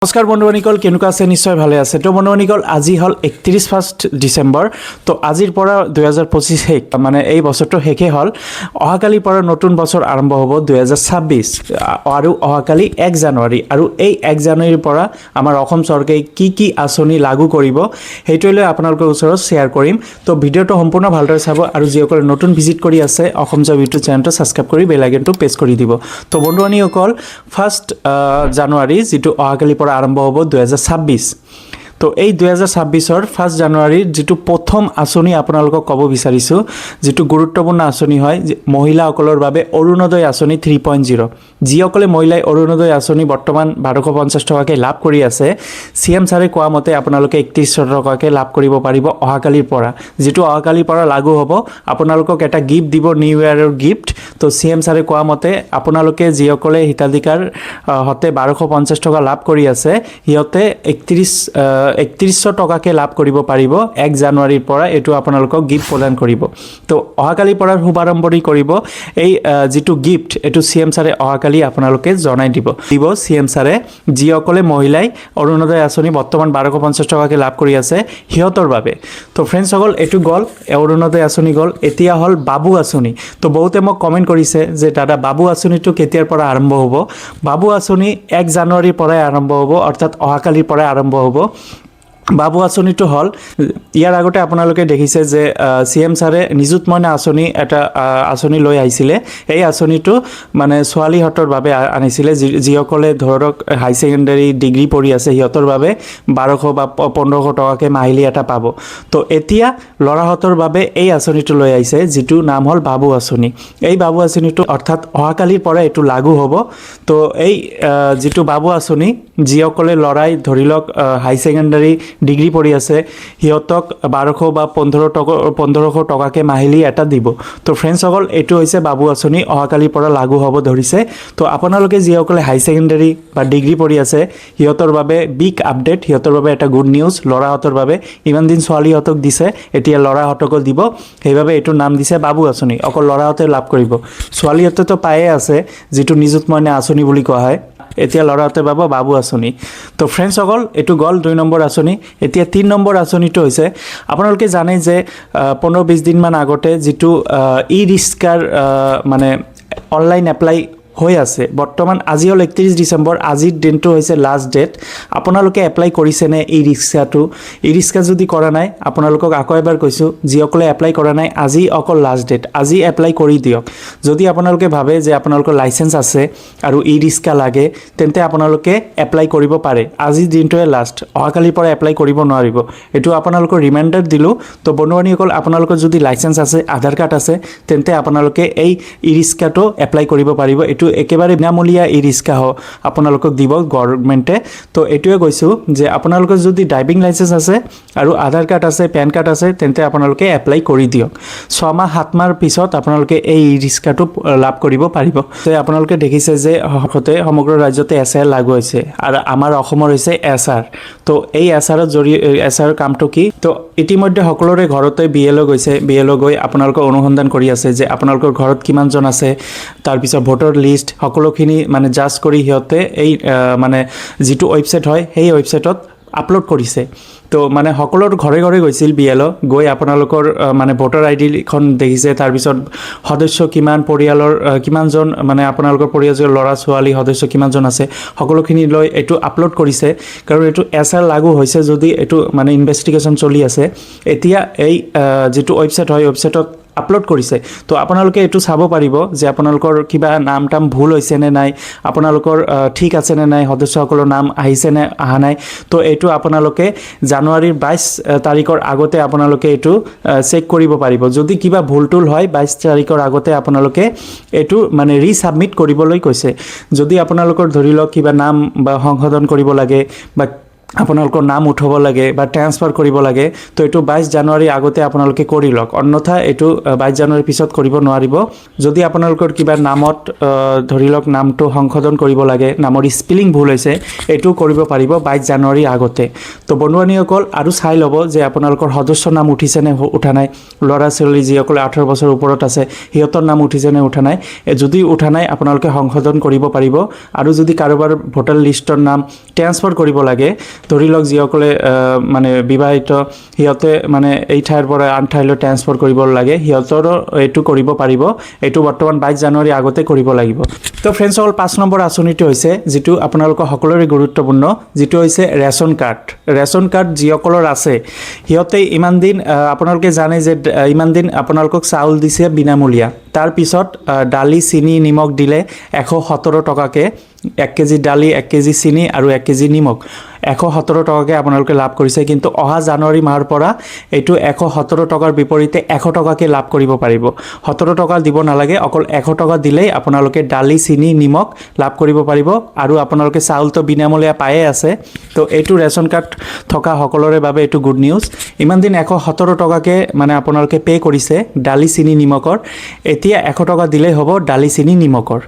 নমস্কাৰ বন্ধুবানিকল কেনেকুৱা আছে নিশ্চয় ভালে আছে তো বন্ধুবানিকল আজি হল 31 ডিসেম্বৰ তো আজিৰ পৰা 2025 শেষ মানে এই বছৰটো শেষে হল অহাকালিৰ পৰা নতুন বছৰ আৰম্ভ হ'ব 2026 আৰু অহাকালি 1 জানুৱাৰী আৰু এই 1 জানুৱাৰীৰ পৰা আমাৰ অসম চৰকাৰে কি আঁচনি লাগু কৰিব হেইটোলৈ আপোনালোকৰ ওচৰত শেয়াৰ কৰিম তো ভিডিওটো সম্পূৰ্ণ ভালদৰে চাব আৰু যিসকলে নতুন ভিজিট কৰি আছে অসম জব ইউটিউব চেনেলটো সাবস্ক্ৰাইব কৰি বেল আইকনটো প্ৰেছ কৰি দিব তো বন্ধুবানিকল ফাৰ্ষ্ট জানুৱাৰী যেটো অহাকালিৰ পৰা আৰম্ভ হ'ব 2026 তো এই 2026 1 জানুৱাৰীৰ যেটো প্ৰথম আঁচনি আপোনালোকক ক'ব বিচাৰিছো যেটো গুৰুত্বপূৰ্ণ আঁচনি হয় মহিলাসকলৰ বাবে অৰুণোদয় আঁচনি 3.0 যিসকলে মহিলাই অৰুণোদয় আঁচনি বৰ্তমান 1250 টকাকৈ লাভ কৰি আছে সিএম ছাৰে কোৱা মতে আপোনালোকে 3100 টকাকৈ লাভ কৰিব পাৰিব অহাকালিৰ পৰা যেটো অহাকালিৰ পৰা লাগু হ'ব আপোনালোকক এটা গিফ্ট দিব নিউ ইয়াৰৰ গিফ্ট তো সিএম ছাৰে কোৱা মতে আপোনালোকে যিসকলে হিতাধিকাৰ হতে 1250 টকা লাভ কৰি আছে হিয়তে 3100 টকাকৈ লাভ কৰিব পাৰিব 1 জানুৱাৰীৰ পৰা এটো আপোনালোকক গিফ্ট প্ৰদান কৰিব তো অহাকালিৰ পৰা শুভাৰম্ভণি কৰিব এই যেটো গিফ্ট এটো সিএম ছাৰে অহাকালি আপোনালোকে জনাই দিব সিএম ছাৰে যিসকলে মহিলাই অৰুণোদয় আঁচনি বৰ্তমান 1250 টকাকৈ লাভ কৰি আছে হিয়তৰ বাবে তো ফ্ৰেণ্ডছ সকল এটো গল অৰুণোদয় আঁচনি গল এতিয়া হল বাবু আঁচনি তো বহুতে মোক কমেন্ট কৰিছে যে দাদা বাবু আঁচনিটো কেতিয়াৰ পৰা আৰম্ভ হ'ব বাবু আঁচনি 1 জানুৱাৰীৰ পৰা আৰম্ভ হ'ব অৰ্থাৎ অহাকালিৰ পৰা আৰম্ভ হ'ব বাবু আঁচনিটো হল ইয়াৰ আগতে আপোনালোকে দেখিছে যে সিএম ছাৰে নিযুত মইনা আঁচনি এটা আঁচনি লৈ আহিছিলে এই আঁচনিটো মানে ছোৱালীহঁতৰ বাবে আনিছিলে যিসকলে ধৰক হাই সেকেন্ডাৰী ডিগ্ৰী পঢ়ি আছে হিয়তৰ বাবে 1200 বা 1500 টকাকৈ মাহিলি এটা পাব তো এতিয়া লৰাহঁতৰ বাবে এই আঁচনিটো লৈ আহিছে যেটো নাম হল বাবু আঁচনি এই বাবু আঁচনিটো অৰ্থাৎ অহাকালিৰ পৰা এটো লাগু হ'ব তো এই যেটো বাবু আঁচনি যিসকলে লৰাই ধৰিলক হাই সেকেন্ডাৰী ডিগ্ৰী পঢ়ি আছে হিয়তক 1200 বা 1500 টকাকৈ মাহিলি এটা দিব তো ফ্ৰেণ্ডছ সকল এটো হৈছে বাবু আঁচনি অহাকালিৰ পৰা লাগু হ'ব ধৰিছে তো আপোনালোকে যিসকলে হাই সেকেন্ডাৰী বা ডিগ্ৰী পঢ়ি আছে হিয়তৰ বাবে বিগ আপডেট হিয়তৰ বাবে এটা গুড নিউজ লৰাহঁতৰ বাবে ইমান দিন ছোৱালীহঁতক দিছে এতিয়া লৰাহঁতক দিব সেইভাবে এটো নাম দিছে বাবু আঁচনি অকল লৰাহঁতে লাভ কৰিব ছোৱালীহঁতে তো পায়ে আছে যেটো নিযুত মইনা আঁচনি বুলি কোৱা হয় এতিয়া লৰাহঁতে পাব বাবু আঁচনি তো ফ্ৰেণ্ডছ সকল এটো গল 2 নম্বৰ আঁচনি এতিয়া 3 নম্বৰ আঁচনিটো হৈছে আপোনালোকে জানে যে 15-20 দিন মান আগতে যেটো ই ৰিস্কাৰ মানে অনলাইন এপ্লাই হৈ আছে বৰ্তমান আজি হল 31 ডিসেম্বৰ আজিৰ দিনটো হৈছে লাষ্ট ডেট আপোনালোকে এপ্লাই কৰিছে নে ই ৰিস্কা যদি কৰা নাই আপোনালোকক আকৌ এবাৰ কৈছো যিসকলে এপ্লাই কৰা নাই আজি অকল লাষ্ট ডেট আজি এপ্লাই কৰি দিয়ক যদি আপোনালোকে ভাবে যে আপোনালোকৰ লাইসেন্স আছে আৰু ই ৰিস্কা লাগে তেন্তে আপোনালোকে এপ্লাই কৰিব পাৰে আজি দিনটোৱে লাষ্ট অহাকালিৰ পৰা এপ্লাই কৰিব নোৱাৰিব এটো আপোনালোকৰ ৰিমাইন্ডাৰ দিলো তো বন্ধুবানিকল আপোনালোকৰ যদি লাইসেন্স আছে আধাৰ কাৰ্ড আছে তেন্তে আপোনালোকে এই ই ৰিস্কাটো এপ্লাই কৰিব পাৰিব এটো একেবাৰে বিনামূলীয়া ই ৰিস্কা আপোনালোকক দিব গভৰ্ণমেণ্টে তো এটোৱে কৈছো যে আপোনালোকৰ যদি ড্ৰাইভিং লাইসেন্স আছে আৰু আধাৰ কাৰ্ড আছে পেন কাৰ্ড আছে তেন্তে আপোনালোকে এপ্লাই কৰি দিয়ক 6 মাহ 7 মাহৰ পিছত আপোনালোকে এই ই ৰিস্কাটো লাভ কৰিব পাৰিব তো আপোনালোকে দেখিছে যে হতে সমগ্ৰ ৰাজ্যতে এছআৰ লাগু হৈছে আৰু আমাৰ অসমৰ হৈছে এছআৰ তো এই এছআৰৰ জৰিয়তে এছআৰ কামটো কি তো ইতিমধ্যে সকলোৰে ঘৰতে বিএলও গৈছে বিএলও গৈ আপোনালোকৰ অনুসন্ধান কৰি আছে যে আপোনালোকৰ ঘৰত কিমানজন আছে তাৰ পিছত ভোটাৰ লিষ্ট সকলোখিনি মানে জাজ কৰি হিয়তে এই মানে যেটো ওয়েবসাইট হয় সেই ওয়েবসাইটত আপলোড কৰিছে তো মানে সকলোৰ ঘৰে ঘৰে গৈছিল বিএলও গৈ আপোনালোকৰ মানে ভোটাৰ আইডি খন দেখিছে তাৰ পিছত সদস্য কিমান পৰিয়ালৰ কিমানজন মানে আপোনালোকৰ পৰিয়ালৰ ল'ৰা ছোৱালী সদস্য কিমানজন আছে সকলোখিনি লৈ এটো আপলোড কৰিছে কাৰণ এটো এছআৰ লাগু হৈছে যদি এটো মানে ইনভেষ্টিগেশন চলি আছে এতিয়া এই যেটো ওয়েবসাইট হয় ওয়েবসাইটত আপলোড কৰিছে তো আপোনালোকে এটো চাব পাৰিব যে আপোনালোকৰ কিবা নাম টাম ভুল হৈছে নে নাই আপোনালোকৰ ঠিক আছে নে নাই সদস্যসকলৰ নাম আহিছে নে আহা নাই তো এটো আপোনালোকে জানুৱাৰীৰ 22 তাৰিখৰ আগতে আপোনালোকে এটো চেক কৰিব পাৰিব যদি কিবা ভুলটুল হয় 22 তাৰিখৰ আগতে আপোনালোকে এটো মানে ৰিসাবমিট কৰিবলৈ কৈছে যদি আপোনালোকৰ ধৰিলক কিবা নাম বা সংশোধন কৰিব লাগে বা আপোনালোকৰ নাম উঠাব লাগে বা ট্ৰান্সফাৰ কৰিব লাগে তো এইটো 22 জানুৱাৰী আগতে আপোনালোকে কৰি লওক অন্যথা এইটো 22 জানুৱাৰীৰ পিছত কৰিব নোৱাৰিব যদি আপোনালোকৰ কিবা নামত ধৰি লওক নামটো সংশোধন কৰিব লাগে নামৰ স্পেলিং ভুল হৈছে এইটো কৰিব পাৰিব 22 জানুৱাৰীৰ আগতে তো বন্ধুবান্ধৱীসকল আৰু চাই ল'ব যে আপোনালোকৰ সদস্য নাম উঠিছে নে উঠা নাই ল'ৰা ছোৱালী যিসকলে 18 বছৰ ওপৰত আছে সিহঁতৰ নাম উঠিছে নে উঠা নাই যদি উঠা নাই আপোনালোকে সংশোধন কৰিব পাৰিব আৰু যদি কাৰোবাৰ ভোটাৰ লিষ্টৰ নাম ট্ৰান্সফাৰ কৰিব লাগে ধৰি লওক যিসকলে মানে বিবাহিত সিহঁতে মানে এই ঠাইৰ পৰা আন ঠাইলৈ ট্ৰান্সফাৰ কৰিব লাগে সিহঁতৰো এইটো কৰিব পাৰিব এইটো বৰ্তমান 22 জানুৱাৰী আগতে কৰিব লাগিব তো ফ্ৰেণ্ডছসকল 5 নম্বৰ আঁচনিটো হৈছে যিটো আপোনালোকৰ সকলোৰে গুৰুত্বপূৰ্ণ যিটো হৈছে ৰেচন কাৰ্ড যিসকলৰ আছে সিহঁতে ইমান দিন আপোনালোকে জানে যে ইমান দিন আপোনালোকক চাউল দিছে বিনামূলীয়া তাৰ পিছত দালি চিনি নিমখ দিলে 117 টকাকে 1 কেজি দালি 1 কেজি চিনি আৰু 1 কেজি নিমখ 117 টকাকে আপোনালোকে লাভ কৰিছে কিন্তু অহা জানুৱাৰী মাহৰ পৰা এইটো 117 টকাৰ বিপৰীতে 100 টকাকে লাভ কৰিব পাৰিব 17 টকা দিব নালাগে অকল 100 টকা দিলেই আপোনালোকে দালি চিনি নিমখ লাভ কৰিব পাৰিব আৰু আপোনালোকে চাউলটো বিনামূলীয়া পায়ে আছে তো এইটো ৰেচন কাৰ্ড থকা সকলোৰে বাবে এইটো গুড নিউজ ইমান দিন 117 টকাকে মানে আপোনালোকে পে কৰিছে দালি চিনি নিমখৰ এতিয়া 100 টকা দিলেই হ'ব দালি চিনি নিমখৰ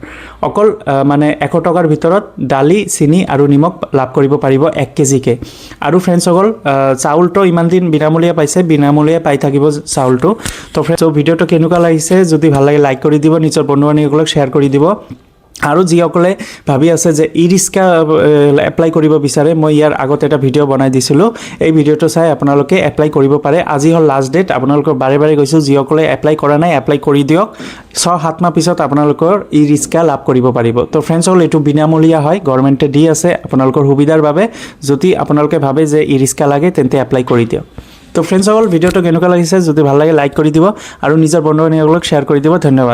অকল মানে 100 টকাৰ ভিতৰত দালি চিনি আৰু নিমখ লাভ কৰিব পাৰিব 1 কেজিকে আৰু ফ্ৰেণ্ডছসকল চাউলটো ইমান দিন বিনামূলীয়া পাইছে বিনামূলীয়া পাই থাকিব চাউলটো তো ফ্ৰেণ্ডছ ভিডিঅ'টো কেনেকুৱা লাগিছে যদি ভাল লাগে লাইক কৰি দিব নিজৰ বন্ধু বান্ধৱীসকলক শ্বেয়াৰ কৰি দিব আৰু যিসকলে ভাবি আছে যে ই ৰিক্সা এপ্লাই কৰিব বিচাৰে মই ইয়াৰ আগত এটা ভিডিঅ' বনাই দিছিলোঁ এই ভিডিঅ'টো চাই আপোনালোকে এপ্লাই কৰিব পাৰে আজি হ'ল লাষ্ট ডেট আপোনালোকৰ বাৰে বাৰে কৈছোঁ যিসকলে এপ্লাই কৰা নাই এপ্লাই কৰি দিয়ক 6-7 মাহ পিছত আপোনালোকৰ ই ৰিক্সা লাভ কৰিব পাৰিব তো ফ্ৰেণ্ডছসকল এইটো বিনামূলীয়া হয় গভৰ্ণমেণ্টে দি আছে আপোনালোকৰ সুবিধাৰ বাবে যদি আপোনালোকে ভাবে যে ই ৰিক্সা লাগে তেন্তে এপ্লাই কৰি দিয়ক তো ফ্ৰেণ্ডছসকল ভিডিঅ'টো কেনেকুৱা লাগিছে যদি ভাল লাগে লাইক কৰি দিব আৰু নিজৰ বন্ধু বান্ধৱীসকলক শ্বেয়াৰ কৰি দিব ধন্যবাদ